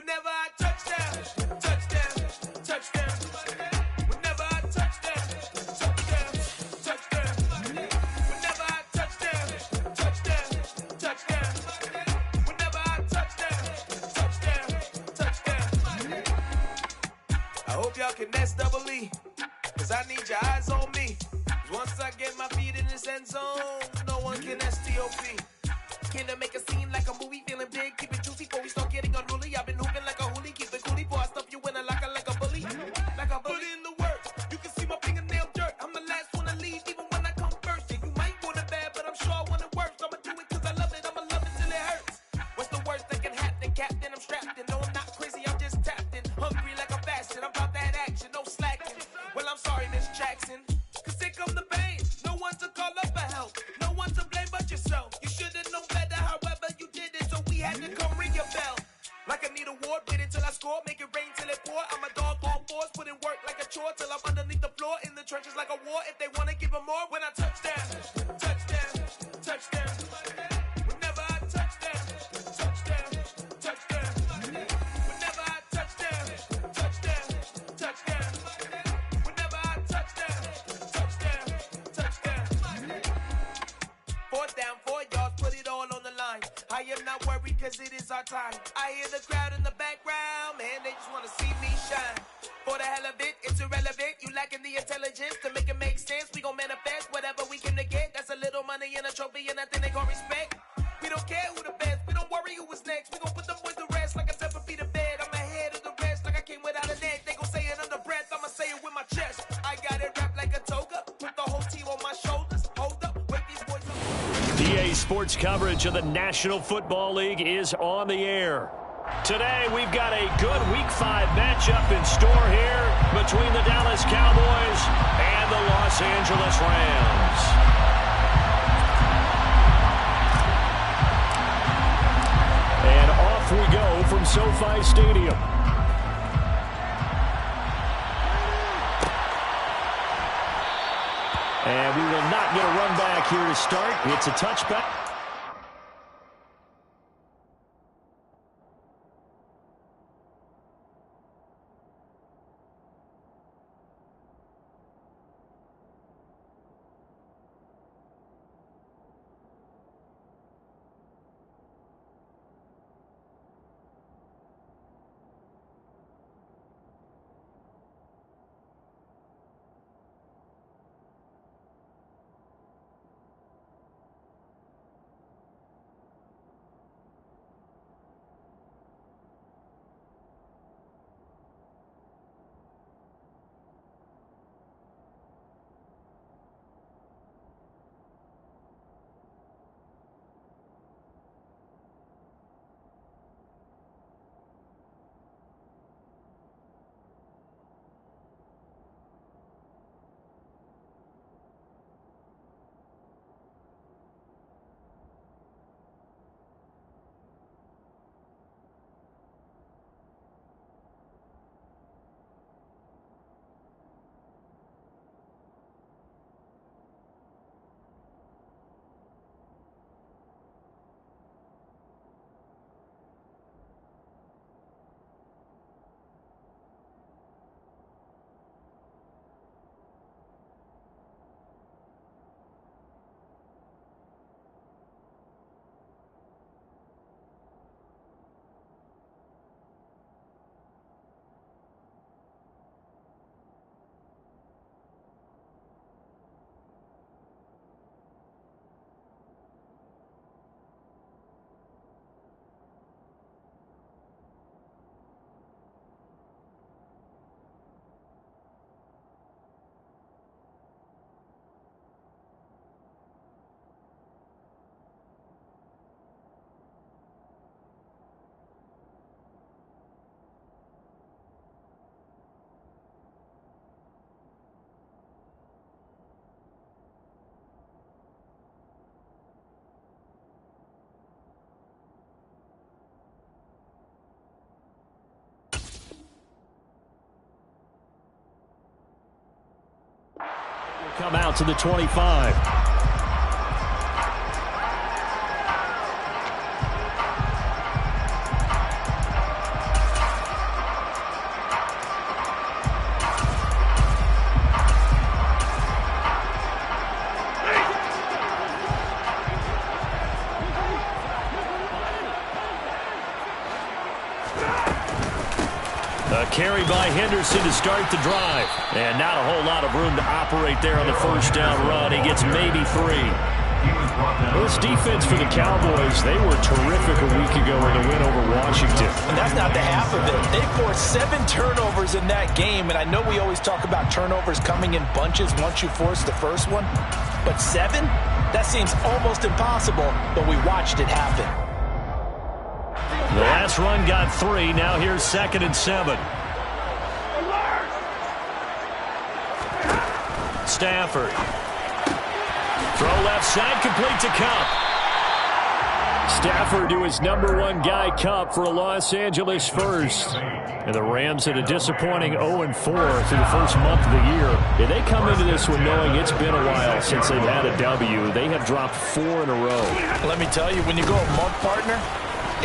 Whenever I touch down, touchdown, touchdown. Whenever I touch down, touchdown, touchdown. Whenever I touch down, touchdown, touchdown. Whenever I touch down, touchdown, touchdown. I hope y'all can S-double-E, cause I need your eyes on me. Once I get my feet in this end zone, no one can S-T-O-P. Can I make a scene like a movie, feeling big, keep it juicy before we start getting unruly. I've been hooping like a hoolie, keep it coolie before I stuff you in a locker like a bully. Like a bully in the work, you can see my fingernail dirt. I'm the last one to leave, even when I come first. Yeah, you might want it bad, but I'm sure I want it worse. I'ma do it cause I love it, I'ma love it till it hurts. What's the worst that can happen, Captain? I'm strapped in, no I'm not crazy, I'm just tapped in. Hungry like I'm fasting, I'm about that action, no slacking. Well I'm sorry, Miss Jackson, cause here come the pain. No one to call up for help, no one to blame but yourself. You should've known better, however you did it, so we had to come ring your bell. Like I need a ward, wait until I score, make it rain till it pour. I'm a dog on force, put in work like a chore till I'm underneath the floor, in the trenches like a war. If they wanna give them more, when I touch down, touchdown, touchdown. Whenever I touch down, touchdown, touchdown. Whenever I touch down, touchdown, touchdown. Whenever I touch down, touchdown, touchdown. 4th down, 4 yards, put it all on the line. I am not worried cause it is our time. I hear the crowd in the background, man, they just wanna see me shine. For the hell of it, it's irrelevant. You lacking the intelligence to make it make sense. We gon' manifest whatever we came to get. That's a little money and a trophy and nothing they gon' respect. We don't care who the best, we don't worry who was next. We gon' put them boys to rest like a 7 feet of bed. I'm ahead of the rest like I came without a net. They gon' say it under breath, I'ma say it with my chest. I got it wrapped like a toga, put the whole team on my shoulders. Hold up, wake these boys up. EA Sports coverage of the National Football League is on the air. Today, we've got a good Week 5 matchup in store here between the Dallas Cowboys and the Los Angeles Rams. And off we go from SoFi Stadium. And we will not get a run back here to start. It's a touchback. Come out to the 25. A carry by Henderson to start the drive. And not a whole lot of room to operate there on the first down run. He gets maybe 3. This defense for the Cowboys, they were terrific a week ago in the win over Washington. And that's not the half of it. They forced 7 turnovers in that game, and I know we always talk about turnovers coming in bunches once you force the first one, but 7? That seems almost impossible, but we watched it happen. The last run got 3. Now here's 2nd and 7. Stafford. Throw left side, complete to Kupp. Stafford to his #1 guy, Kupp, for a Los Angeles first. And the Rams at a disappointing 0-4 through the first month of the year. And they come into this one knowing it's been a while since they've had a W. They have dropped 4 in a row. Let me tell you, when you go a month, partner,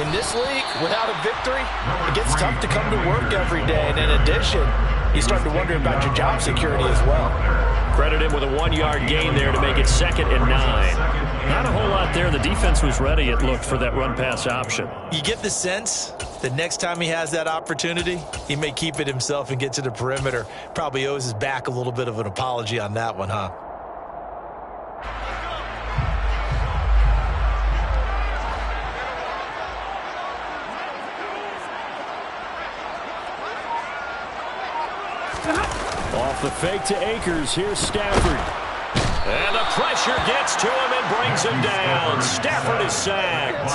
in this league, without a victory, it gets tough to come to work every day. And in addition, you start to wonder about your job security as well. Credit him with a 1-yard gain there to make it 2nd and 9. Not a whole lot there. The defense was ready, it looked, for that run-pass option. You get the sense that next time he has that opportunity, he may keep it himself and get to the perimeter. Probably owes his back a little bit of an apology on that one, huh? Off the fake to Akers. Here's Stafford. And the pressure gets to him and brings him down. Stafford is sacked.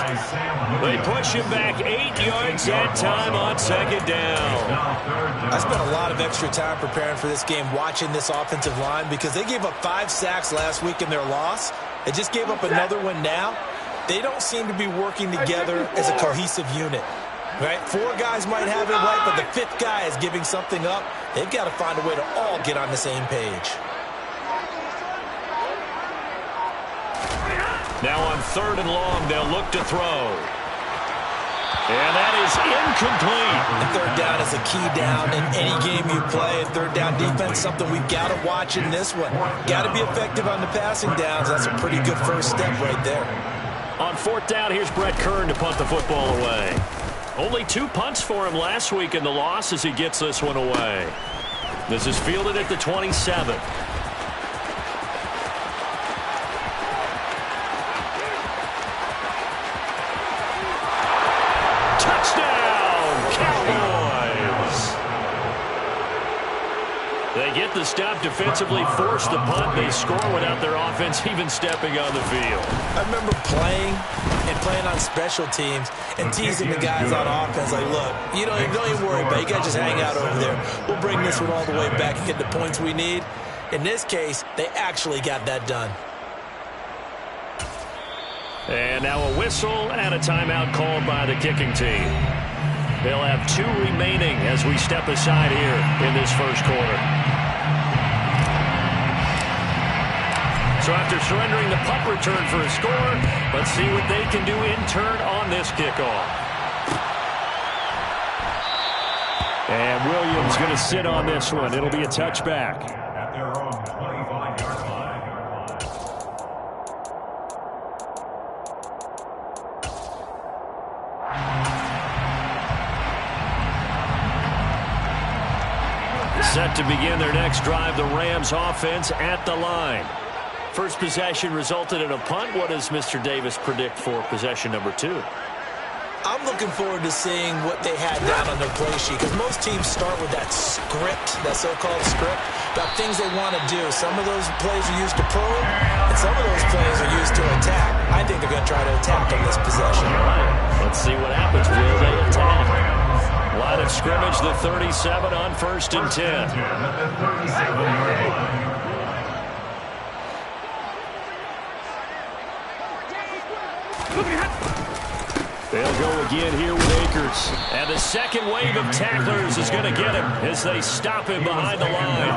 They push him back 8 yards that time on 2nd down. I spent a lot of extra time preparing for this game watching this offensive line because they gave up 5 sacks last week in their loss. They just gave up another one now. They don't seem to be working together as a cohesive unit. Right? 4 guys might have it right, but the 5th guy is giving something up. They've got to find a way to all get on the same page. Now on 3rd and long, they'll look to throw. And that is incomplete. And 3rd down is a key down in any game you play. And 3rd down defense, something we've got to watch in this one. Got to be effective on the passing downs. That's a pretty good first step right there. On 4th down, here's Brett Kern to punt the football away. Only 2 punts for him last week in the loss as he gets this one away. This is fielded at the 27. Touchdown, Cowboys! They get the stop defensively, force the punt. They score without their offense even stepping on the field. I remember playing on special teams and teasing the guys on offense like, look, don't even worry about it. You guys just hang out over there. We'll bring this one all the way back and get the points we need. In this case, they actually got that done. And now a whistle and a timeout called by the kicking team. They'll have 2 remaining as we step aside here in this first quarter. So after surrendering the punt return for a score, let's see what they can do in turn on this kickoff. And Williams going to sit on this one. It'll be a touchback. At their own 25-yard line. Set to begin their next drive, the Rams offense at the line. First possession resulted in a punt. What does Mr. Davis predict for possession number 2? I'm looking forward to seeing what they had down on their play sheet because most teams start with that script, that so-called script, about things they want to do. Some of those plays are used to probe, and some of those plays are used to attack. I think they're going to try to attack on this possession. All right, let's see what happens. Will they attack? Line of scrimmage, the 37 on 1st and 10. They'll go again here with Akers. And the second wave of tacklers is going to get him as they stop him behind the line.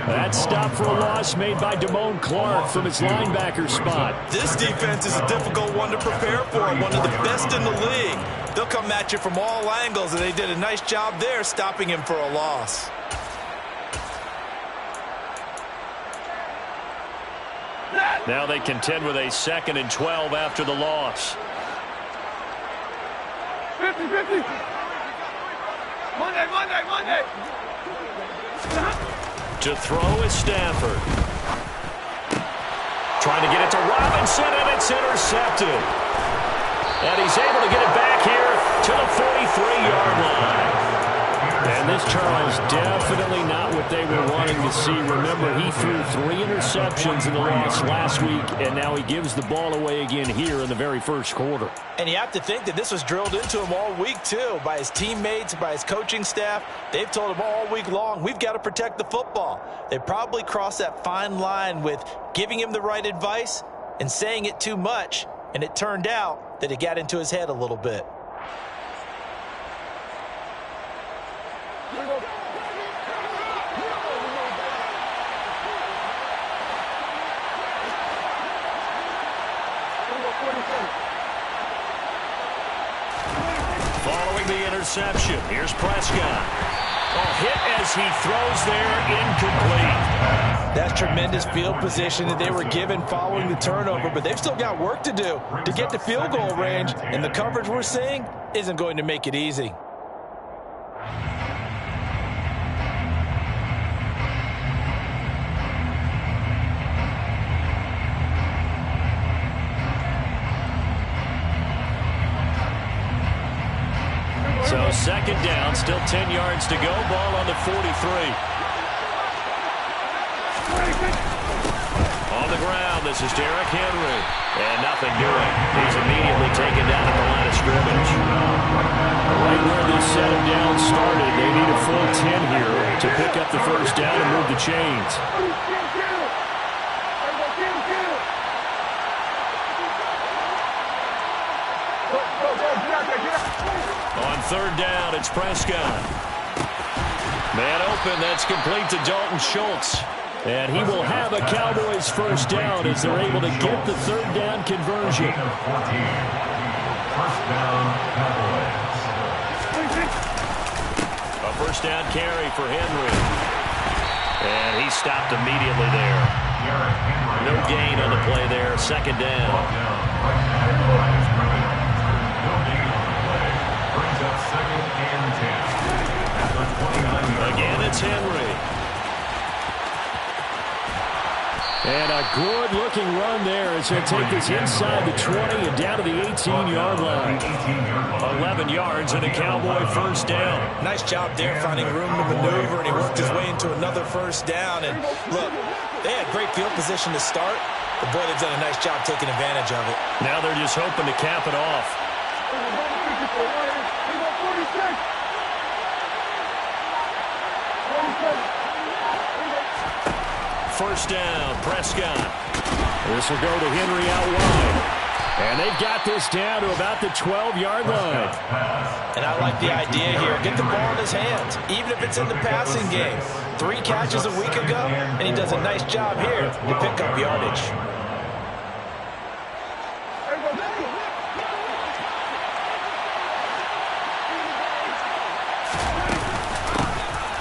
That stop for a loss made by Damone Clark from his linebacker spot. This defense is a difficult one to prepare for, one of the best in the league. They'll come at you from all angles, and they did a nice job there stopping him for a loss. Now they contend with a 2nd and 12 after the loss. 50-50. Monday. To throw is Stafford. Trying to get it to Robinson, and it's intercepted. And he's able to get it back here to the 43-yard line. And this, Charles, definitely not what they were wanting to see. Remember, he threw 3 interceptions in the loss last week, and now he gives the ball away again here in the very first quarter. And you have to think that this was drilled into him all week, too, by his teammates, by his coaching staff. They've told him all week long, we've got to protect the football. They probably crossed that fine line with giving him the right advice and saying it too much, and it turned out that it got into his head a little bit. Following the interception, here's Prescott. Hit as he throws there, incomplete. That's tremendous field position that they were given following the turnover, but they've still got work to do to get to field goal range, and the coverage we're seeing isn't going to make it easy. So second down, still 10 yards to go. Ball on the 43. On the ground, this is Derrick Henry. And nothing doing. He's immediately taken down at the line of scrimmage. Right where this set him down started, they need a full 10 here to pick up the first down and move the chains. On third down, it's Prescott. Man open, that's complete to Dalton Schultz. And he will have a Cowboys first down as they're able to get the third down conversion. First down, Cowboys. A first down carry for Henry. And he stopped immediately there. No gain on the play there, second down. Second and 10. Again, it's Henry. And a good-looking run there as he'll take this inside the 20 and down to the 18-yard line. 11 yards and a Cowboy first down. Nice job there finding room to maneuver, and he worked his way into another first down. And look, they had great field position to start, but boy, they've done a nice job taking advantage of it. Now they're just hoping to cap it off. First down, Prescott. This will go to Henry out wide. And they've got this down to about the 12-yard line. And I like the idea here. Get the ball in his hands, even if it's in the passing game. 3 catches a week ago, and he does a nice job here to pick up yardage.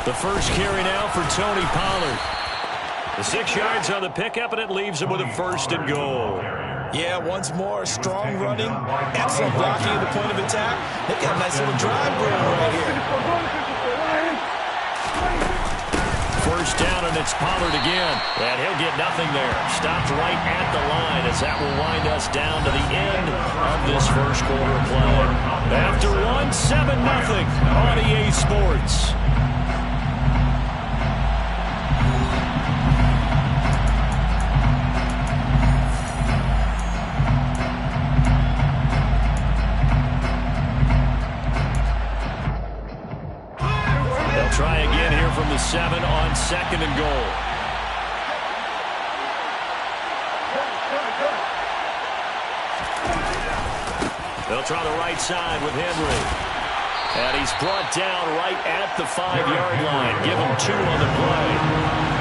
The first carry now for Tony Pollard. The 6 yards on the pickup, and it leaves him with a first and goal. Yeah, once more, strong running, excellent blocking at the point of attack. They've got a nice little drive going right here. First down, and it's Pollard again. And he'll get nothing there. Stopped right at the line as that will wind us down to the end of this first quarter of play. After one, 7-0 on EA Sports. Try again here from the 7 on second and goal. They'll try the right side with Henry. And he's brought down right at the 5-yard line. Give him 2 on the play.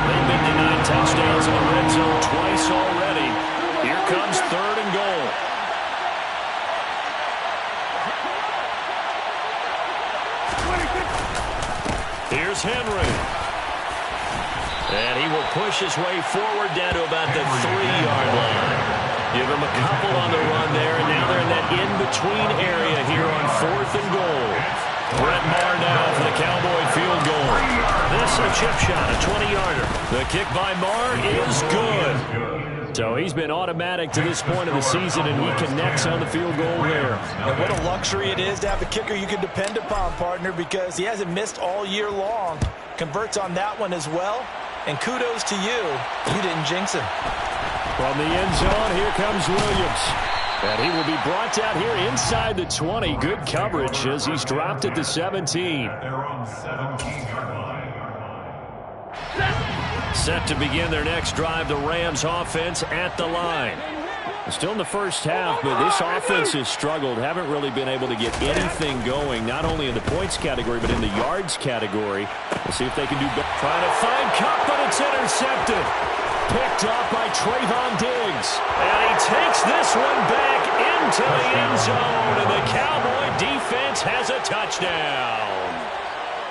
They've been denied touchdowns in the red zone twice already. Here comes third and goal. Here's Henry. And he will push his way forward down to about the 3-yard line. Give him a couple on the run there, and now they're in that in-between area here on 4th and goal. Brett Maher now for the Cowboy field goal. This a chip shot, a 20-yarder. The kick by Maher is good. So he's been automatic to this point of the season, and he connects on the field goal there. And what a luxury it is to have a kicker you can depend upon, partner, because he hasn't missed all year long. Converts on that one as well. And kudos to you. You didn't jinx him. From the end zone, here comes Williams. And he will be brought down here inside the 20. Good coverage as he's dropped at the 17. They're on 17-yard line. Set to begin their next drive, the Rams offense at the line. Still in the first half, but this offense has struggled. Haven't really been able to get anything going, not only in the points category, but in the yards category. We'll see if they can do better. Trying to find Kupp, but it's intercepted. Picked up by Trayvon Diggs. And he takes this one back into the end zone, and the Cowboy defense has a touchdown.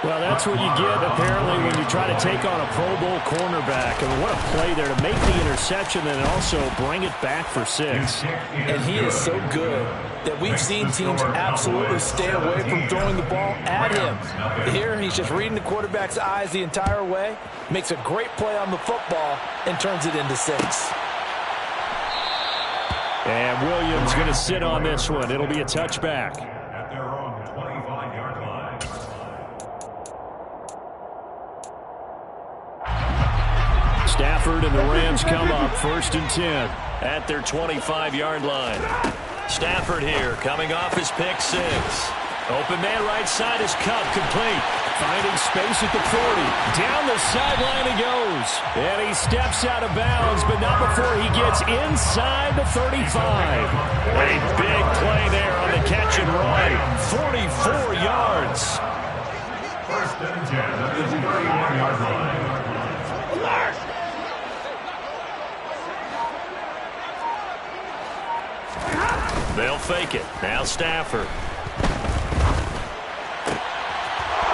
Well, that's what you get, apparently, when you try to take on a Pro Bowl cornerback. I mean, what a play there to make the interception and also bring it back for 6. And he is so good that we've seen teams absolutely stay away from throwing the ball at him. Here, he's just reading the quarterback's eyes the entire way, makes a great play on the football, and turns it into 6. And Williams going to sit on this one. It'll be a touchback. At their own 25-yard line. Stafford and the Rams come up 1st and 10 at their 25-yard line. Stafford here coming off his pick 6. Open man right side is Kupp, complete. Finding space at the 40. Down the sideline he goes. And he steps out of bounds, but not before he gets inside the 35. A big play there on the catch and run. 44 yards. 1st and 10 at the 31-yard line. They'll fake it. Now Stafford.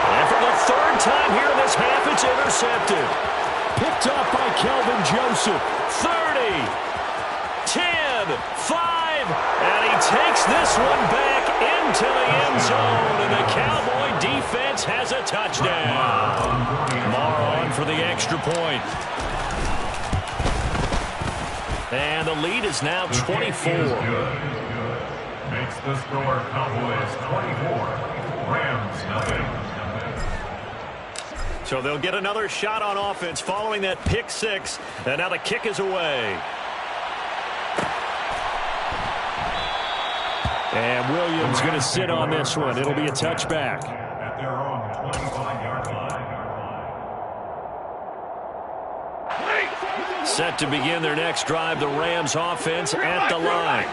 And for the 3rd time here in this half, it's intercepted. Picked up by Kelvin Joseph. 30, 10, 5, and he takes this one back into the end zone, and the Cowboy defense has a touchdown. Maher on for the extra point. And the lead is now 24. Makes the score Cowboys 24, Rams nothing. So they'll get another shot on offense following that pick 6, and now the kick is away. And Williams going to sit on this one. It'll be a touchback. At their own 25-yard line. Set to begin their next drive, the Rams offense at the line.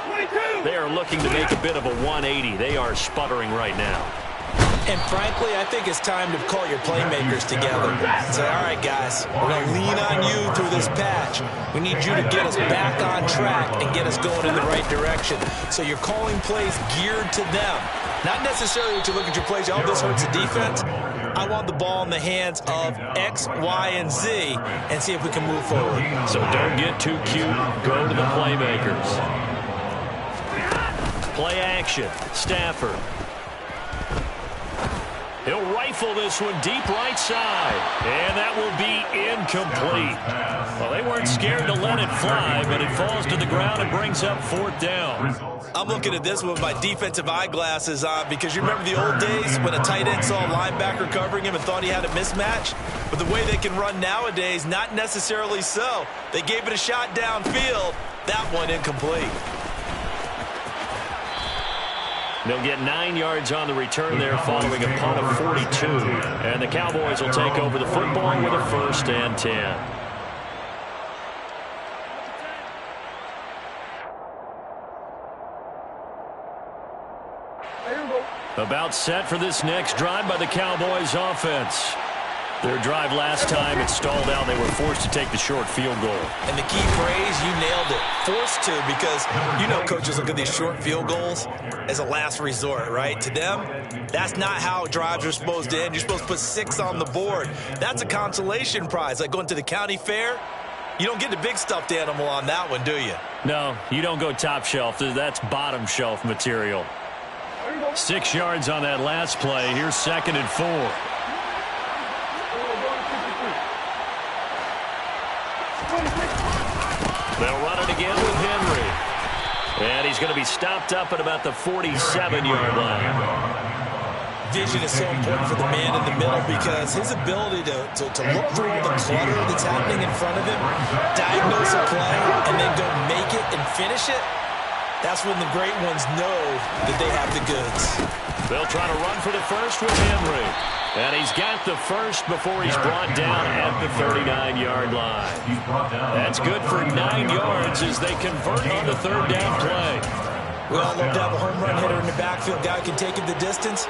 They are looking to make a bit of a 180. They are sputtering right now. And frankly, I think it's time to call your playmakers together. Say, all right, guys, we're going to lean on you through this patch. We need you to get us back on track and get us going in the right direction. So you're calling plays geared to them. Not necessarily that you look at your plays, oh, this hurts the defense. I want the ball in the hands of X, Y, and Z and see if we can move forward. So don't get too cute. Go to the playmakers. Play action. Stafford. He'll rifle this one deep right side. And that will be incomplete. Well, they weren't scared to let it fly, but it falls to the ground and brings up 4th down. I'm looking at this with my defensive eyeglasses on because you remember the old days when a tight end saw a linebacker covering him and thought he had a mismatch? But the way they can run nowadays, not necessarily so. They gave it a shot downfield. That one incomplete. They'll get 9 yards on the return there following a punt of 42. And the Cowboys will take over the football with a 1st and 10. About set for this next drive by the Cowboys offense. Their drive last time, it stalled out. They were forced to take the short field goal. And the key phrase, you nailed it. Forced to, because you know coaches look at these short field goals as a last resort, right? To them, that's not how drives are supposed to end. You're supposed to put 6 on the board. That's a consolation prize, like going to the county fair. You don't get the big stuffed animal on that one, do you? No, you don't go top shelf. That's bottom shelf material. 6 yards on that last play. Here's 2nd and 4. They'll run it again with Henry. And he's going to be stopped up at about the 47-yard line. Vision is so important for the man in the middle because his ability to look through all the clutter that's happening in front of him, diagnose a play, and then go make it and finish it, that's when the great ones know that they have the goods. They'll try to run for the first with Henry. And he's got the first before he's brought down at the 39-yard line. That's good for 9 yards as they convert on the 3rd down play. We all love to have a home run hitter in the backfield. Guy can take it the distance.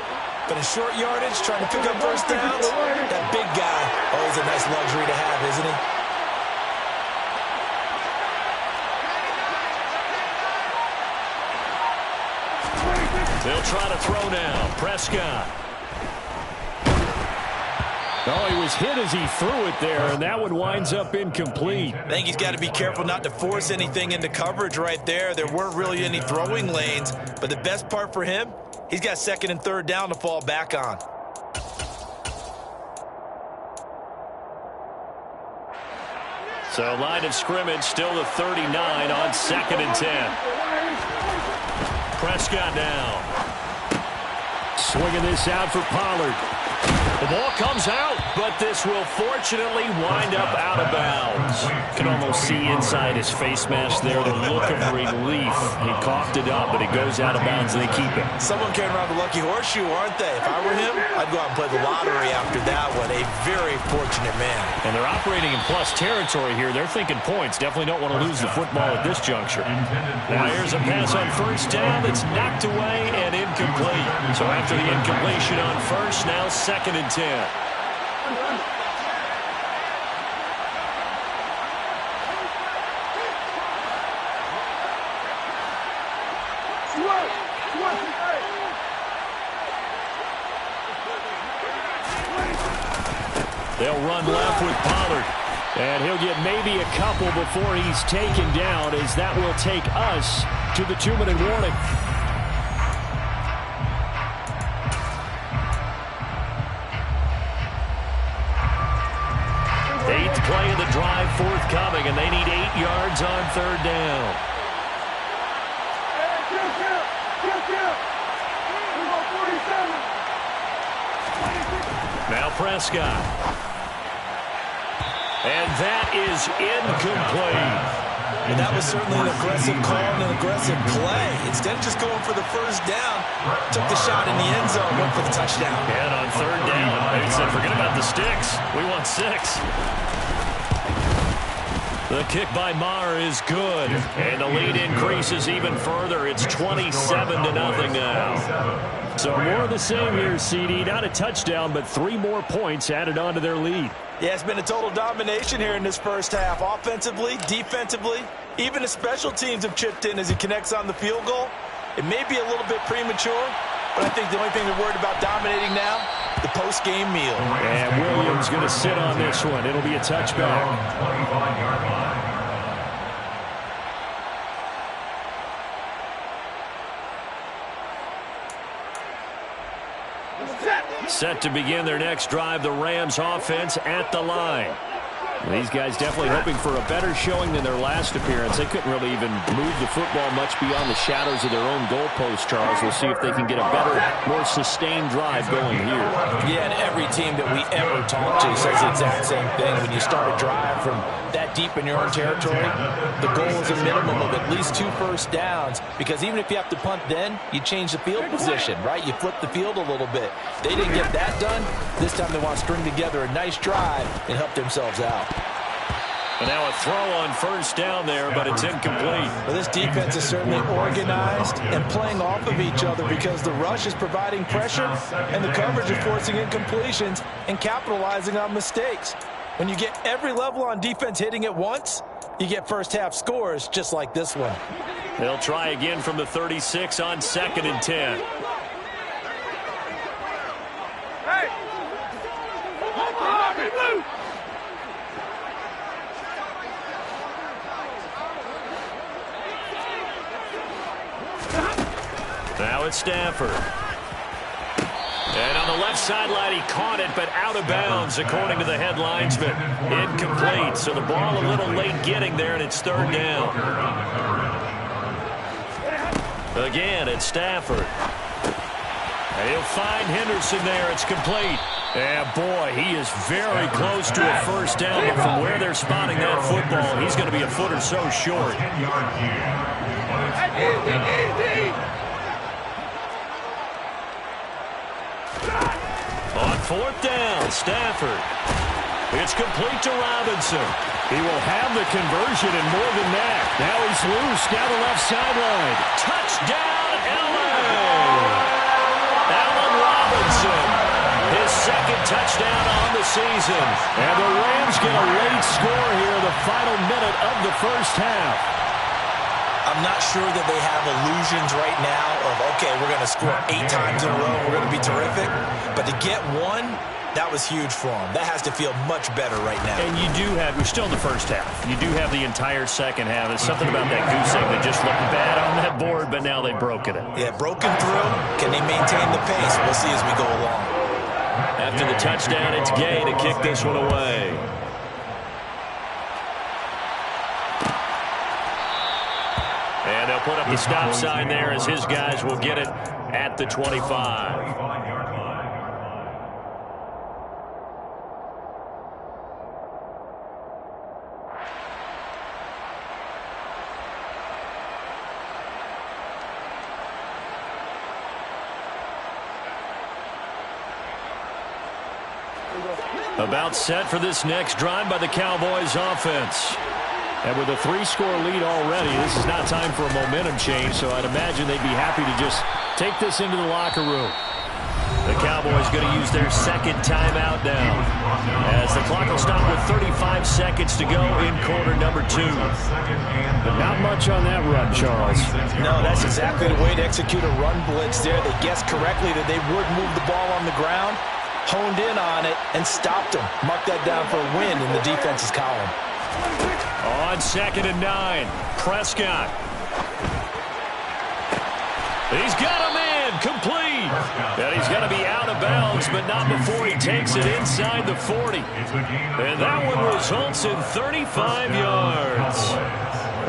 But in short yardage, trying to pick up first downs, that big guy, always a nice luxury to have, isn't he? They'll try to throw now. Prescott. Oh, he was hit as he threw it there, and that one winds up incomplete. I think he's got to be careful not to force anything into coverage right there. There weren't really any throwing lanes, but the best part for him, he's got 2nd and 3rd down to fall back on. So line of scrimmage still the 39 on 2nd and 10. Prescott now. Swinging this out for Pollard. The ball comes out, but this will fortunately wind up out of bounds. Can almost see inside his face mask there the look of relief. He coughed it up, but it goes out of bounds and they keep it. Someone carrying around the lucky horseshoe, aren't they? If I were him, I'd go out and play the lottery after that one. A very fortunate man. And they're operating in plus territory here. They're thinking points. Definitely don't want to lose the football at this juncture. Now here's a pass on 1st down that's knocked away and incomplete. So after the incompletion on 1st, now 2nd and 10. They'll run left with Pollard. And he'll get maybe a couple before he's taken down, as that will take us to the 2-minute warning. Eighth play of the drive forthcoming, and they need 8 yards on 3rd down. Now Prescott. And that is incomplete. And that was certainly an aggressive call and an aggressive play. Instead of just going for the first down, took the shot in the end zone, went for the touchdown. And on 3rd down, they said, forget about the sticks. We want 6. The kick by Maher is good. And the lead increases even further. It's 27-0 now. So more of the same here, CD. Not a touchdown, but 3 more points added on to their lead. Yeah, it's been a total domination here in this first half. Offensively, defensively, even the special teams have chipped in as he connects on the field goal. It may be a little bit premature, but I think the only thing they're worried about dominating now, the post-game meal. And Williams going to sit on this one. It'll be a touchback. 25-yard line. Set to begin their next drive, the Rams offense at the line. These guys definitely hoping for a better showing than their last appearance. They couldn't really even move the football much beyond the shadows of their own goalpost, Charles. We'll see if they can get a better, more sustained drive going here. Yeah, and every team that we ever talk to says the exact same thing. When you start a drive from that deep in your own territory, the goal is a minimum of at least 2 first downs, because even if you have to punt then, you change the field position, right? You flip the field a little bit. They didn't get that done. This time they want to string together a nice drive and help themselves out. And now a throw on 1st down there, but it's incomplete. Well, this defense is certainly organized and playing off of each other, because the rush is providing pressure and the coverage is forcing incompletions and capitalizing on mistakes. When you get every level on defense hitting at once, you get first half scores just like this one. They'll try again from the 36 on 2nd and 10. Now it's Stafford. And on the left sideline, he caught it, but out of bounds, according to the head linesman. Incomplete, so the ball a little late getting there, and it's third down. Again, it's Stafford. And he'll find Henderson there. It's complete. And, boy, he is very close to a first down, but from where they're spotting that football, he's going to be a foot or so short. On fourth down, Stafford. It's complete to Robinson. He will have the conversion and more than that. Now he's loose down the left sideline. Touchdown, LA! Allen Robinson, his second touchdown on the season. And the Rams get a late score here in the final minute of the first half. I'm not sure that they have illusions right now of, okay, we're going to score 8 times in a row, we're going to be terrific. But to get one, that was huge for them. That has to feel much better right now. And you do have, we're still in the first half. You do have the entire second half. There's something about that goose egg that just looked bad on that board, but now they've broken it. Yeah, broken through. Can they maintain the pace? We'll see as we go along. After the touchdown, it's Gay to kick this one away. And they'll put up the stop sign there as his guys will get it at the 25. About set for this next drive by the Cowboys offense. And with a 3-score lead already, this is not time for a momentum change, so I'd imagine they'd be happy to just take this into the locker room. The Cowboys going to use their second timeout now, as the clock will stop with 35 seconds to go in quarter number 2. But not much on that run, Charles. No, that's exactly the way to execute a run blitz there. They guessed correctly that they would move the ball on the ground, honed in on it, and stopped them. Mark that down for a win in the defense's column. On 2nd and 9, Prescott. He's got a man, complete. And he's got to be out of bounds, but not before he takes it inside the 40. And that one results in 35 yards.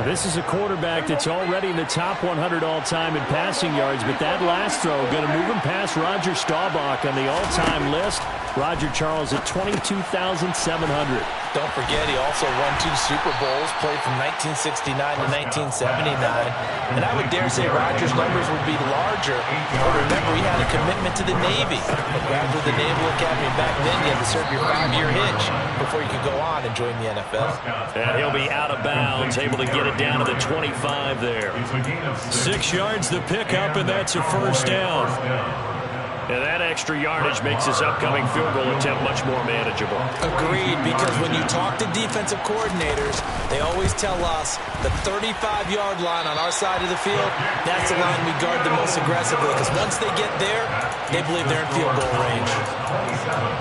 This is a quarterback that's already in the top 100 all-time in passing yards, but that last throw going to move him past Roger Staubach on the all-time list. Roger Charles at 22,700. Don't forget, he also won 2 Super Bowls, played from 1969 to 1979. And I would dare say Roger's numbers would be larger. But remember, he had a commitment to the Navy. And after the Naval Academy back then, you had to serve your 5-year hitch before you could go on and join the NFL. And he'll be out of bounds, able to get it down to the 25 there. 6 yards the pickup, and that's a first down. And that extra yardage makes this upcoming field goal attempt much more manageable. Agreed, because when you talk to defensive coordinators, they always tell us the 35-yard line on our side of the field, that's the line we guard the most aggressively, because once they get there, they believe they're in field goal range.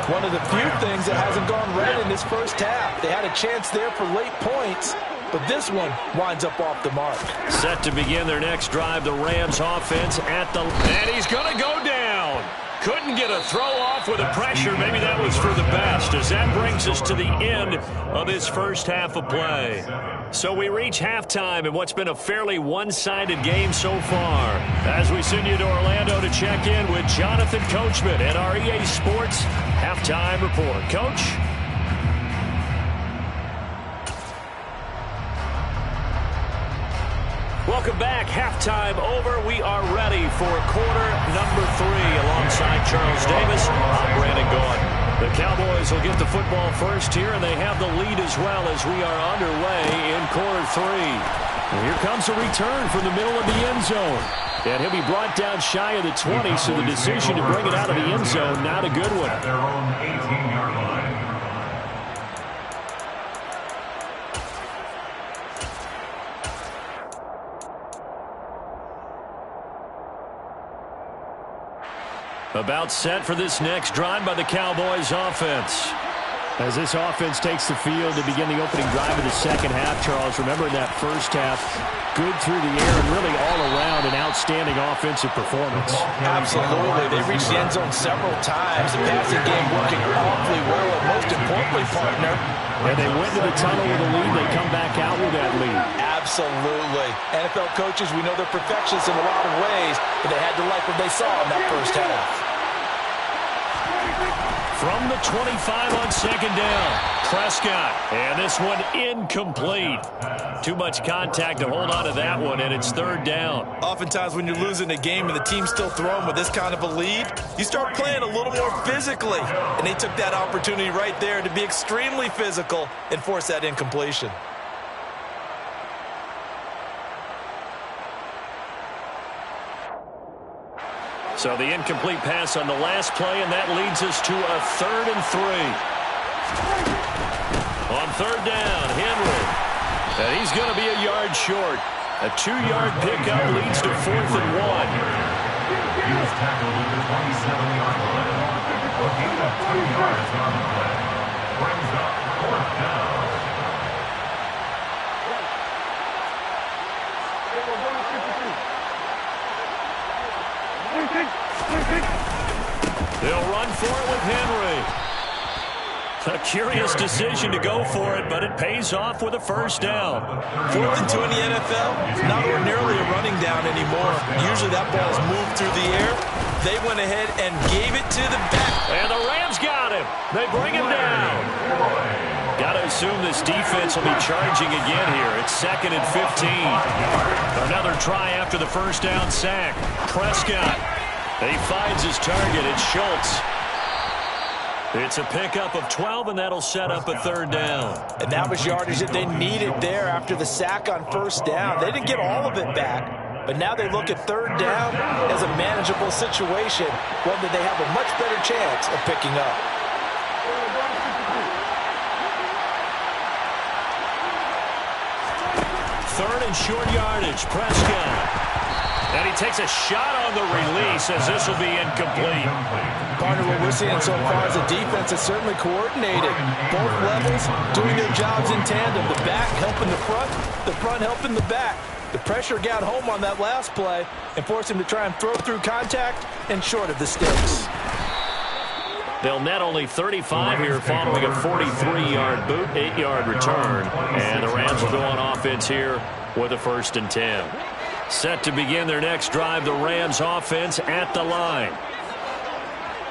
One of the few things that hasn't gone right in this first half. They had a chance there for late points, but this one winds up off the mark. Set to begin their next drive, the Rams offense at the... And he's going to go down. Couldn't get a throw off with the pressure. Maybe that was for the best, as that brings us to the end of this first half of play. So we reach halftime in what's been a fairly one-sided game so far. As we send you to Orlando to check in with Jonathan Coachman at our EA Sports Halftime Report. Coach? Welcome back. Halftime over. We are ready for quarter number 3 alongside Charles Davis. I'm Brandon Gaudin. The Cowboys will get the football first here, and they have the lead as well as we are underway in quarter 3. And here comes a return from the middle of the end zone. And he'll be brought down shy of the 20, so the decision to bring it out of the end zone, not a good one. Their own 18-yard line. About set for this next drive by the Cowboys offense. As this offense takes the field to begin the opening drive of the second half, Charles, remember in that first half, good through the air and really all around an outstanding offensive performance. Absolutely. They reached the end zone several times. The passing game working awfully well, and most importantly, partner. And they went to the tunnel with a lead. They come back out with that lead. Absolutely. NFL coaches, we know they're perfectionists in a lot of ways, but they had to like what they saw in that first half. From the 25 on second down, Prescott. And this one incomplete. Too much contact to hold on to that one, and it's third down. Oftentimes when you're losing a game and the team's still throwing with this kind of a lead, you start playing a little more physically. And they took that opportunity right there to be extremely physical and force that incompletion. So the incomplete pass on the last play, and that leads us to a 3rd and 3. On third down, Henry. And he's going to be a yard short. A 2-yard pickup leads to 4th and 1. He was tackled at the 27-yard line. A gain of 2 yards on the play. Brings up 4th down. They'll run for it with Henry. A curious decision to go for it, but it pays off with a first down. 4th and 2 in the NFL, not ordinarily a running down anymore. Usually that ball's moved through the air. They went ahead and gave it to the back. And the Rams got him. They bring him down. Got to assume this defense will be charging again here. It's 2nd and 15. Another try after the first down sack. Prescott. He finds his target. It's Schultz. It's a pickup of 12, and that'll set up a 3rd down. And that was yardage that they needed there after the sack on first down. They didn't get all of it back, but now they look at 3rd down as a manageable situation, one that they have a much better chance of picking up. Third and short yardage, Prescott. And he takes a shot on the release as this will be incomplete. Partner, what we're seeing so far is a defense that's certainly coordinated. Both levels doing their jobs in tandem. The back helping the front helping the back. The pressure got home on that last play and forced him to try and throw through contact and short of the sticks. They'll net only 35 here following a 43-yard boot, 8-yard return. And the Rams will go on offense here with a 1st and 10. Set to begin their next drive, the Rams offense at the line.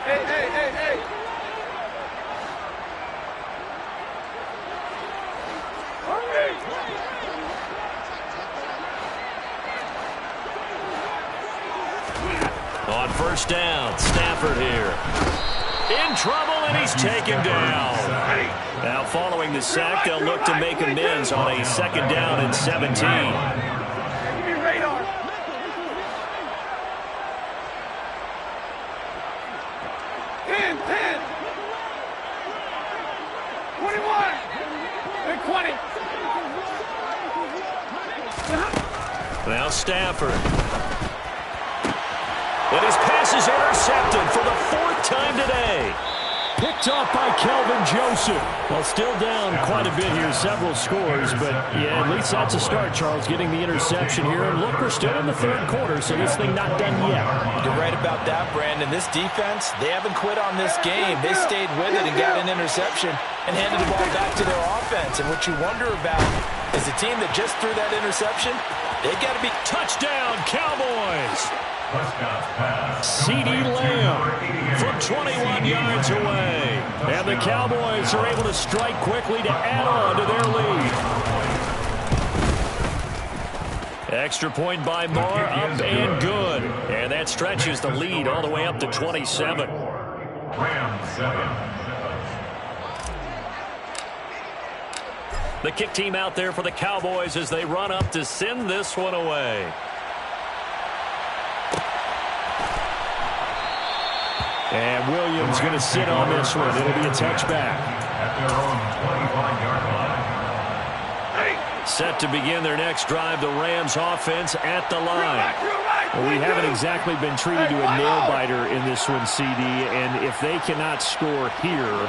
Hey. On first down, Stafford here. In trouble, and he's taken down. Now following the sack, they'll look to make amends on a 2nd down and 17. Now Stafford. And his pass is intercepted for the 4th time today. Picked off by Kelvin Joseph. Well, still down quite a bit here, several scores, but yeah, at least that's a start, Charles, getting the interception here. And look, we're still in the 3rd quarter, so this thing not done yet. You're right about that, Brandon. This defense, they haven't quit on this game. They stayed with it and got an interception and handed the ball back to their offense. And what you wonder about is the team that just threw that interception, they got to be touchdown, Cowboys. CeeDee Lamb from 21 yards away. And the Cowboys are able to strike quickly to add on to their lead. Extra point by Moore, up and good. And that stretches the lead all the way up to 27. The kick team out there for the Cowboys as they run up to send this one away. And Williams going to sit on this one. It'll be a touchback. At their own 25-yard line. Set to begin their next drive, the Rams offense at the line. Well, we haven't exactly been treated to a nail-biter in this one, CD, and if they cannot score here,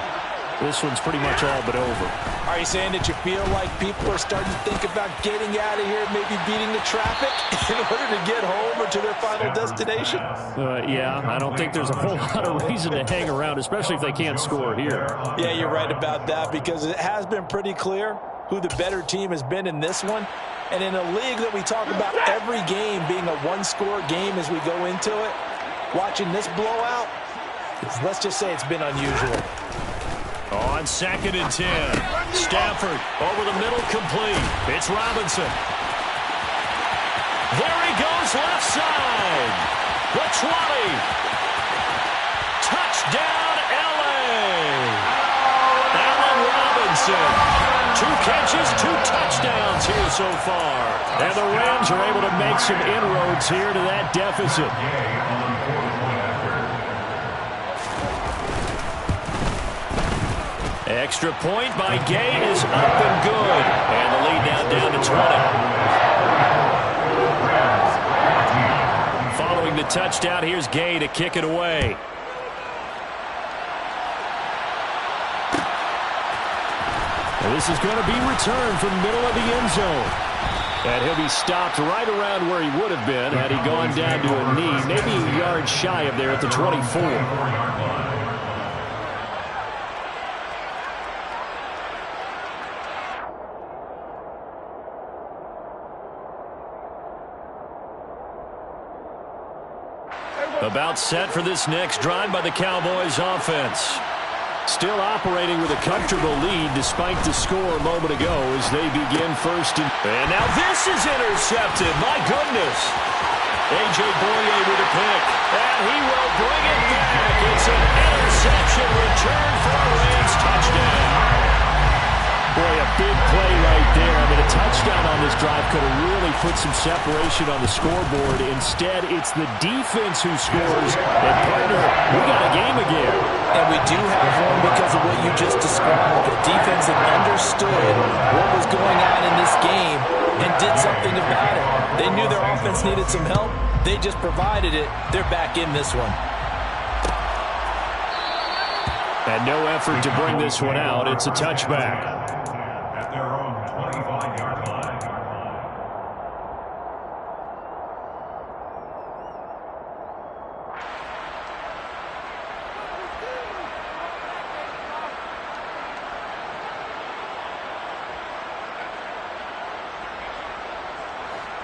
this one's pretty much all but over. Are you saying that you feel like people are starting to think about getting out of here, maybe beating the traffic in order to get home or to their final destination? Yeah, I don't think there's a whole lot of reason to hang around, especially if they can't score here. Yeah, you're right about that, because it has been pretty clear who the better team has been in this one. And in a league that we talk about every game being a one-score game as we go into it, watching this blowout, let's just say it's been unusual. On 2nd and 10, Stafford over the middle, complete. It's Robinson. There he goes, left side. The 20. Touchdown, L.A. Allen Robinson. 2 catches, 2 touchdowns here so far. And the Rams are able to make some inroads here to that deficit. Extra point by Gay is up and good. And the lead now down to 20. Following the touchdown, here's Gay to kick it away. And this is going to be returned from middle of the end zone. And he'll be stopped right around where he would have been had he gone down to a knee, maybe a yard shy of there at the 24. About set for this next drive by the Cowboys offense. Still operating with a comfortable lead despite the score a moment ago as they begin first. And now this is intercepted. My goodness. A.J. Boye with a pick. And he will bring it back. It's an interception return for a Rams touchdown. Boy, a big play right there. I mean, a touchdown on this drive could have really put some separation on the scoreboard. Instead, it's the defense who scores. And, partner, we got a game again. And we do have one because of what you just described. The defense that understood what was going on in this game and did something about it. They knew their offense needed some help. They just provided it. They're back in this one. And no effort to bring this one out. It's a touchback. At their own 25-yard line.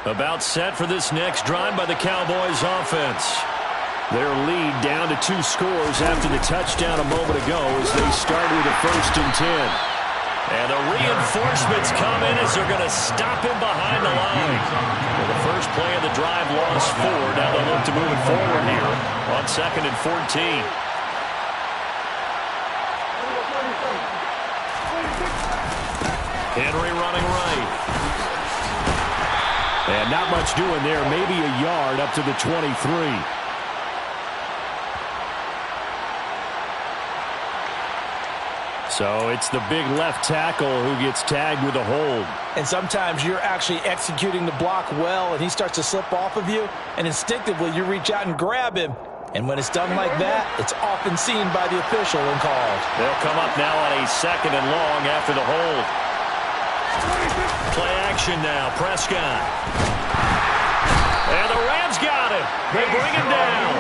About set for this next drive by the Cowboys offense. Their lead down to 2 scores after the touchdown a moment ago as they start with a 1st and 10. And the reinforcements come in as they're going to stop him behind the line. Well, the first play of the drive lost 4. Now they'll look to move it forward here on 2nd and 14. Henry running right. And not much doing there. Maybe a yard up to the 23. So it's the big left tackle who gets tagged with a hold. And sometimes you're actually executing the block well, and he starts to slip off of you, and instinctively you reach out and grab him. And when it's done like that, it's often seen by the official and called. They'll come up now on a 2nd and long after the hold. Play action now, Prescott. And the Rams got him. They bring him down.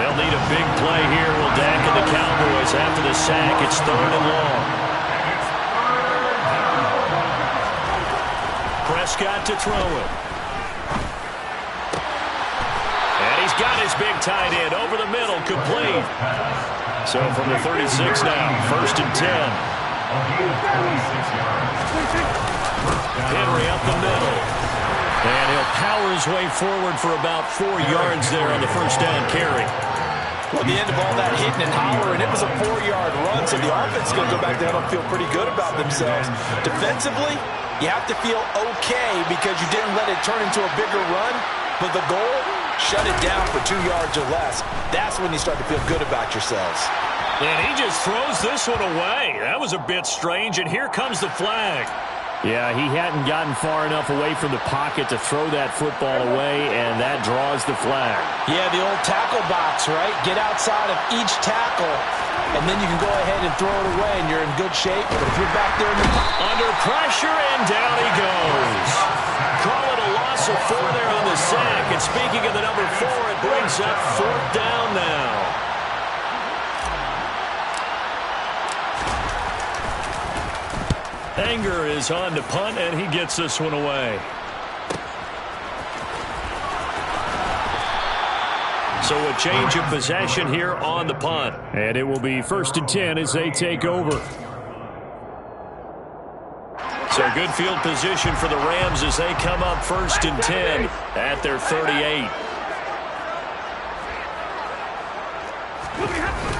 They'll need a big play here. Will Dak and the Cowboys after the sack. It's 3rd and long. Prescott to throw it. And he's got his big tight end over the middle, complete. So from the 36 now, 1st and 10. Henry up the middle. And he'll power his way forward for about 4 yards there on the 1st down carry. Well, the end of all that hitting and hollering, it was a 4-yard run, so the offense is going to go back down and feel pretty good about themselves. Defensively, you have to feel okay because you didn't let it turn into a bigger run, but the goal, shut it down for 2 yards or less. That's when you start to feel good about yourselves. And he just throws this one away. That was a bit strange, and here comes the flag. Yeah, he hadn't gotten far enough away from the pocket to throw that football away, and that draws the flag. Yeah, the old tackle box, right? Get outside of each tackle, and then you can go ahead and throw it away, and you're in good shape. But if you're back there in the under pressure, and down he goes. Call it a loss of 4 there on the sack. And speaking of the number 4, it brings up 4th down now. Anger is on to punt, and he gets this one away. So a change of possession here on the punt. And it will be 1st and 10 as they take over. So good field position for the Rams as they come up 1st and 10 at their 38.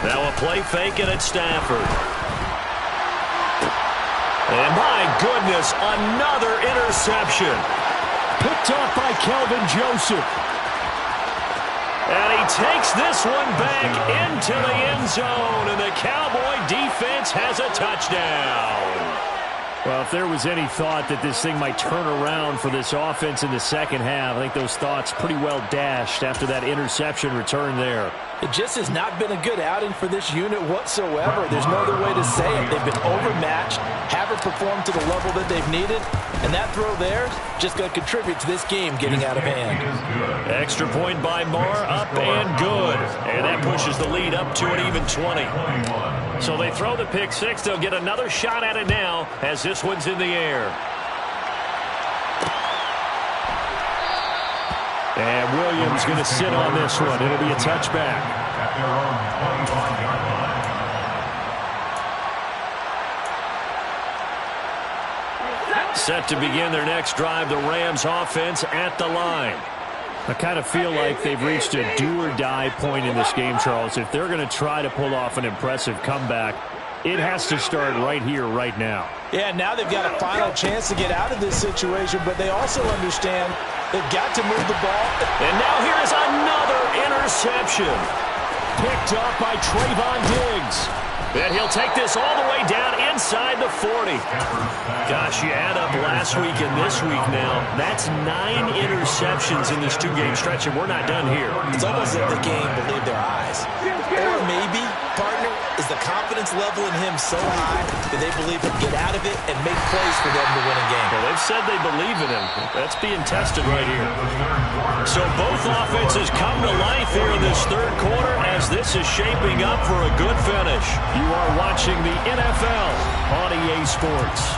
Now a play fake and it's Stafford. And my goodness, another interception. Picked off by Kelvin Joseph. And he takes this one back into the end zone, and the Cowboy defense has a touchdown. Well, if there was any thought that this thing might turn around for this offense in the second half, I think those thoughts pretty well dashed after that interception return there. It just has not been a good outing for this unit whatsoever. There's no other way to say it. They've been overmatched, haven't performed to the level that they've needed, and that throw there just going to contribute to this game getting out of hand. Extra point by Marr, up and good. And that pushes the lead up to an even 20. So they throw the pick six. They'll get another shot at it now as this one's in the air. And Williams going to sit on this one. It'll be a touchback. At their own 25-yard line. Set to begin their next drive, the Rams offense at the line. I kind of feel like they've reached a do-or-die point in this game, Charles. If they're going to try to pull off an impressive comeback, it has to start right here, right now. Yeah, now they've got a final chance to get out of this situation, but they also understand they've got to move the ball. And now here's another interception. Picked up by Trayvon Diggs. And he'll take this all the way down inside the 40. Gosh, you add up last week and this week now, that's 9 interceptions in this two-game stretch, and we're not done here. It's almost like the game believed their eyes. Or maybe, partner, is the confidence level in him so high that they believe he'll get out of it and make plays for them to win a game. Well, they've said they believe in him. That's being tested right here. So both offenses come to life here in this third quarter as this is shaping up for a good finish. You are watching the NFL on EA Sports.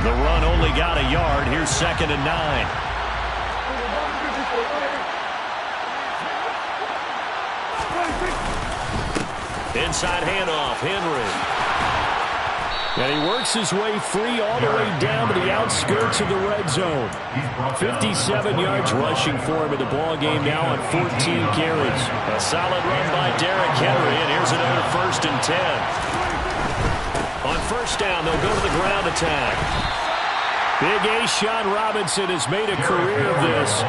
The run only got a yard. Here's 2nd and 9. Inside handoff, Henry. And he works his way free all the way down to the outskirts of the red zone. 57 yards rushing for him in the ball game now on 14 carries. A solid run by Derrick Henry, and here's another 1st and 10. On 1st down, they'll go to the ground attack. Big A-Sean Robinson has made a career of this.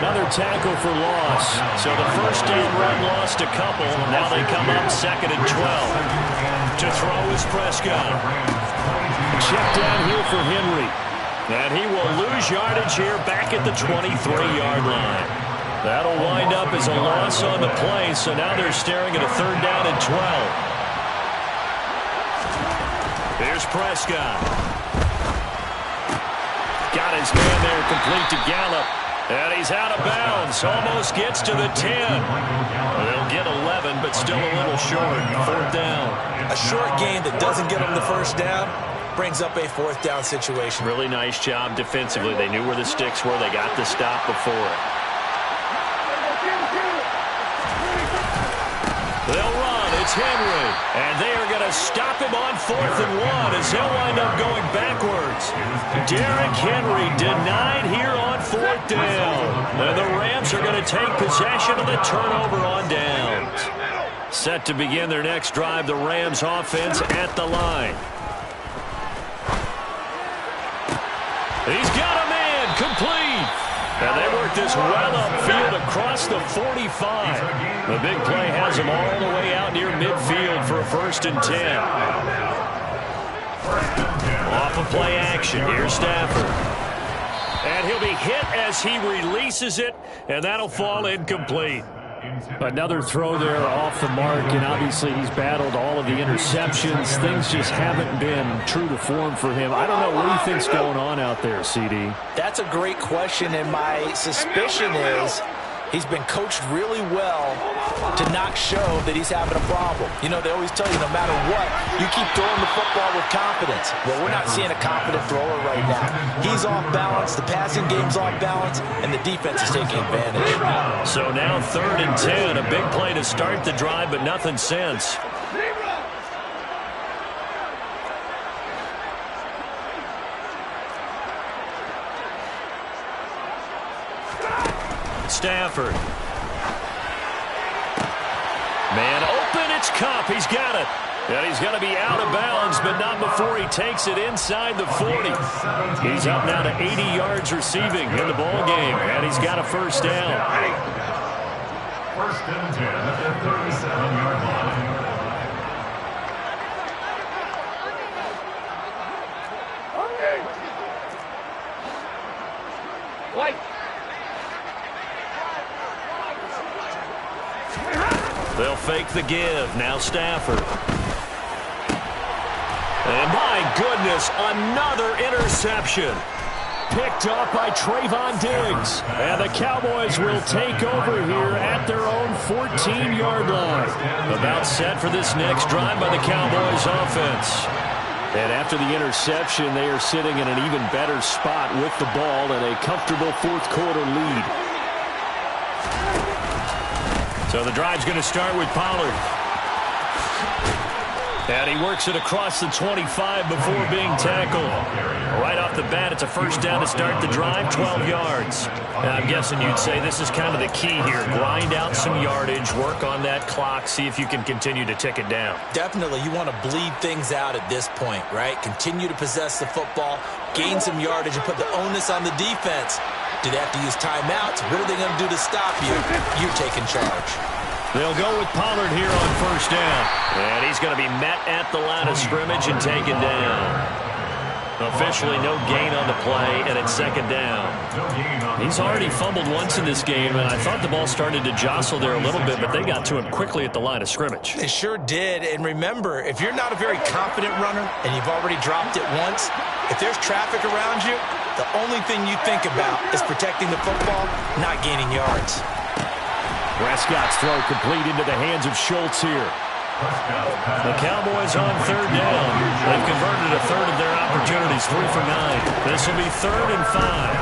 Another tackle for loss. So the 1st down run lost a couple. Now they come up 2nd and 12. To throw is Prescott. Check down here for Henry. And he will lose yardage here back at the 23-yard line. That'll wind up as a loss on the play. So now they're staring at a 3rd down and 12. Here's Prescott. Got his man there, complete to Gallup. And he's out of bounds. Almost gets to the 10. They'll get 11, but still a little short. 4th down. A short gain that doesn't get them the 1st down brings up a 4th down situation. Really nice job defensively. They knew where the sticks were. They got the stop before it. They'll run. It's Henry. And they are going to stop him on 4th and 1 as he'll wind up going backwards. Derrick Henry denied here on 4th down. And the Rams are going to take possession of the turnover on downs. Set to begin their next drive, the Rams offense at the line. is well upfield across the 45. The big play has him all the way out near midfield for a 1st and 10. Off of play action, here's Stafford. And he'll be hit as he releases it, and that'll fall incomplete. Another throw there off the mark, and obviously he's battled all of the interceptions. Things just haven't been true to form for him. I don't know what he thinks going on out there, CD. That's a great question, and my suspicion is he's been coached really well to not show that he's having a problem. You know, they always tell you no matter what, you keep throwing the football with confidence. Well, we're not seeing a confident thrower right now. He's off balance, the passing game's off balance, and the defense is taking advantage. So now 3rd and 10, a big play to start the drive, but nothing since. Stafford. Man open, it's Kupp. He's got it. And he's going to be out of bounds, but not before he takes it inside the 40. He's up now to 80 yards receiving in the ball game, and he's got a 1st down. 1st and 10 at the 37-yard line. They'll fake the give. Now Stafford. And my goodness, another interception. Picked up by Trayvon Diggs. And the Cowboys will take over here at their own 14-yard line. About set for this next drive by the Cowboys offense. And after the interception, they are sitting in an even better spot with the ball and a comfortable 4th quarter lead. So the drive's going to start with Pollard. And he works it across the 25 before being tackled. Right off the bat, it's a 1st down to start the drive, 12 yards. And I'm guessing you'd say this is kind of the key here. Grind out some yardage, work on that clock, see if you can continue to tick it down. Definitely, you want to bleed things out at this point, right? Continue to possess the football, gain some yardage, and put the onus on the defense. Do they have to use timeouts? What are they going to do to stop you? You're taking charge. They'll go with Pollard here on 1st down. And he's going to be met at the line of scrimmage and taken down. Officially no gain on the play, and it's 2nd down. He's already fumbled once in this game, and I thought the ball started to jostle there a little bit, but they got to him quickly at the line of scrimmage. They sure did, and remember, if you're not a very confident runner and you've already dropped it once, if there's traffic around you, the only thing you think about is protecting the football, not gaining yards. Prescott's throw complete into the hands of Schultz here. The Cowboys on 3rd down. They've converted a 1/3 of their opportunities, 3 for 9. This will be 3rd and 5.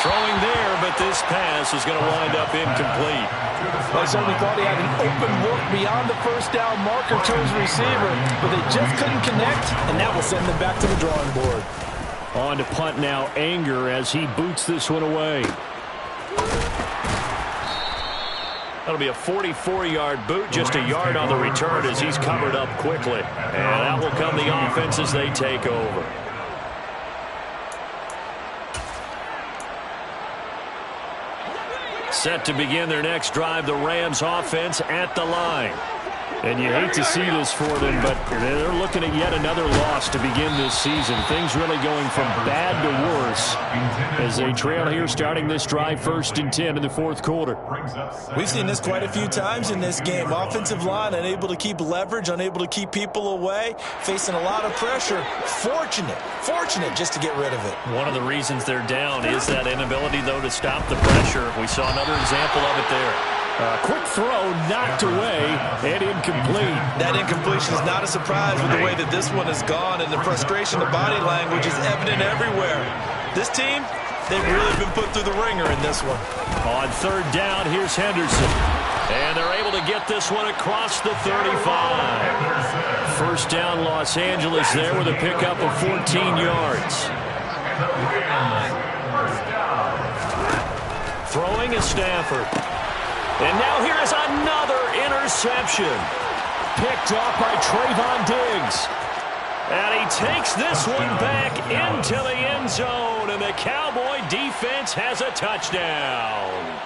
Throwing there, but this pass is going to wind up incomplete. They certainly thought he had an open look beyond the 1st down marker to his receiver, but they just couldn't connect, and that will send them back to the drawing board. On to punt now, Anger, as he boots this one away. That'll be a 44-yard boot, just a yard on the return as he's covered up quickly. And that will come the offense as they take over. Set to begin their next drive, the Rams offense at the line. And you hate to see this for them, but they're looking at yet another loss to begin this season. Things really going from bad to worse as they trail here starting this drive 1st and 10 in the 4th quarter. We've seen this quite a few times in this game. Offensive line unable to keep leverage, unable to keep people away, facing a lot of pressure. Fortunate just to get rid of it. One of the reasons they're down is that inability, though, to stop the pressure. We saw another example of it there. Quick throw, knocked away, and incomplete. That incompletion is not a surprise with the way that this one has gone, and the frustration, the body language is evident everywhere. This team, they've really been put through the ringer in this one. On 3rd down, here's Henderson. And they're able to get this one across the 35. 1st down, Los Angeles there with a pickup of 14 yards. Throwing is Stafford. And now here is another interception. Picked off by Trayvon Diggs. And he takes this one back into the end zone, and the Cowboy defense has a touchdown.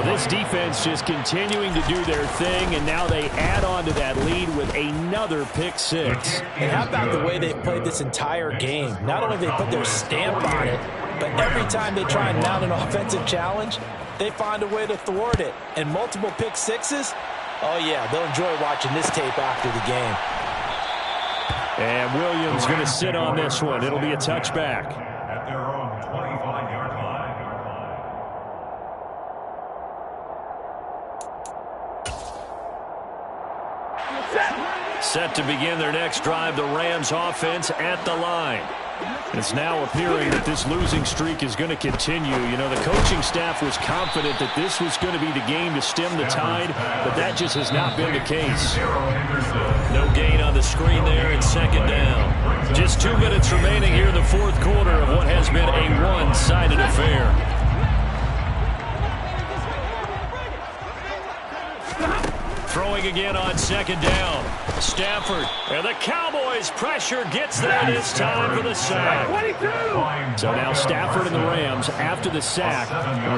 This defense just continuing to do their thing, and now they add on to that lead with another pick six. And how about the way they've played this entire game? Not only have they put their stamp on it, but every time they try and mount an offensive challenge, they find a way to thwart it. And multiple pick sixes, oh yeah, they'll enjoy watching this tape after the game. And Williams going to sit on this one. It'll be a touchback. At their own 25-yard line. Set to begin their next drive, the Rams offense at the line. It's now appearing that this losing streak is going to continue. You know, the coaching staff was confident that this was going to be the game to stem the tide, but that just has not been the case. No gain on the screen there, and second down. Just 2 minutes remaining here in the fourth quarter of what has been a one-sided affair. Throwing again on second down. Stafford, and the Cowboys pressure gets there this time for the sack. So now Stafford and the Rams, after the sack,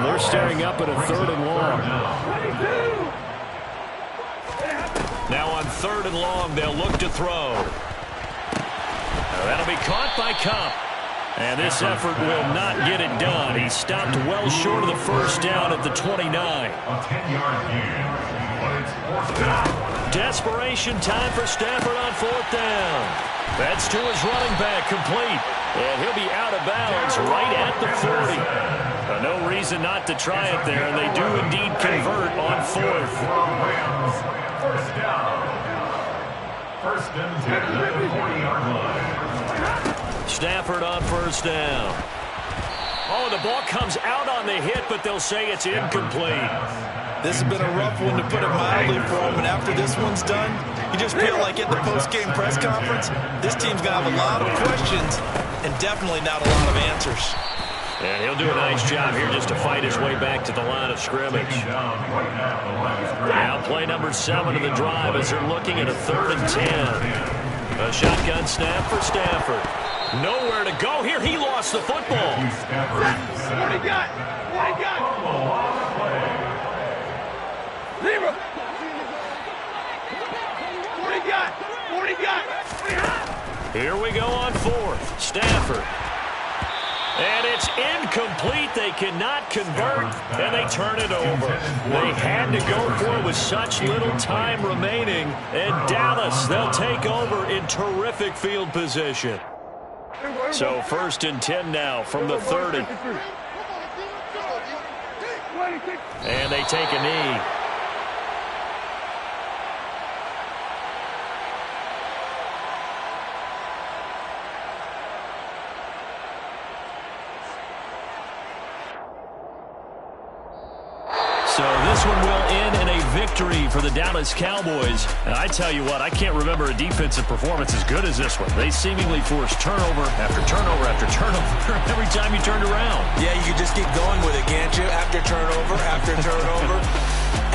they're staring up at a 3rd and long. Now on 3rd and long, they'll look to throw. That'll be caught by Kupp. And this effort will not get it done. He stopped well short of the first down at the 29. A 10-yard gain. Desperation time for Stafford on 4th down. That's to his running back, complete. And he'll be out of bounds right at the 40. No reason not to try it there, and they do indeed convert on 4th. First down. First and 10 at the 40-yard line. Stafford on 1st down. Oh, the ball comes out on the hit, but they'll say it's incomplete. This has been a rough one, to put it mildly, for him. And after this one's done, you just feel like at the post-game press conference, this team's going to have a lot of questions and definitely not a lot of answers. And he'll do a nice job here just to fight his way back to the line of scrimmage. Now play number 7 of the drive as they're looking at a 3rd and 10. A shotgun snap for Stafford. Nowhere to go here. He lost the football. What he got? What he got? Zero. What he got? What he got? Here we go on 4th. Stafford. And it's incomplete. They cannot convert, and they turn it over. They had to go for it with such little time remaining. And Dallas, they'll take over in terrific field position. So 1st and 10 now from the 30. And they take a knee. So this one will end in a victory for the Dallas Cowboys. And I tell you what, I can't remember a defensive performance as good as this one. They seemingly forced turnover after turnover after turnover every time you turned around. Yeah, you can just keep going with it, can't you? After turnover, after turnover.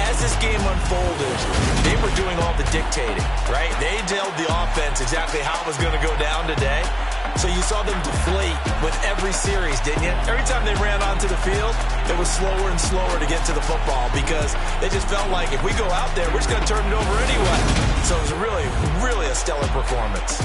As this game unfolded, they were doing all the dictating, right? They told the offense exactly how it was going to go down today. So you saw them deflate with every series, didn't you? Every time they ran onto the field, it was slower and slower to get to the football because they just felt like if we go out there, we're just going to turn it over anyway. So it was really, really a stellar performance.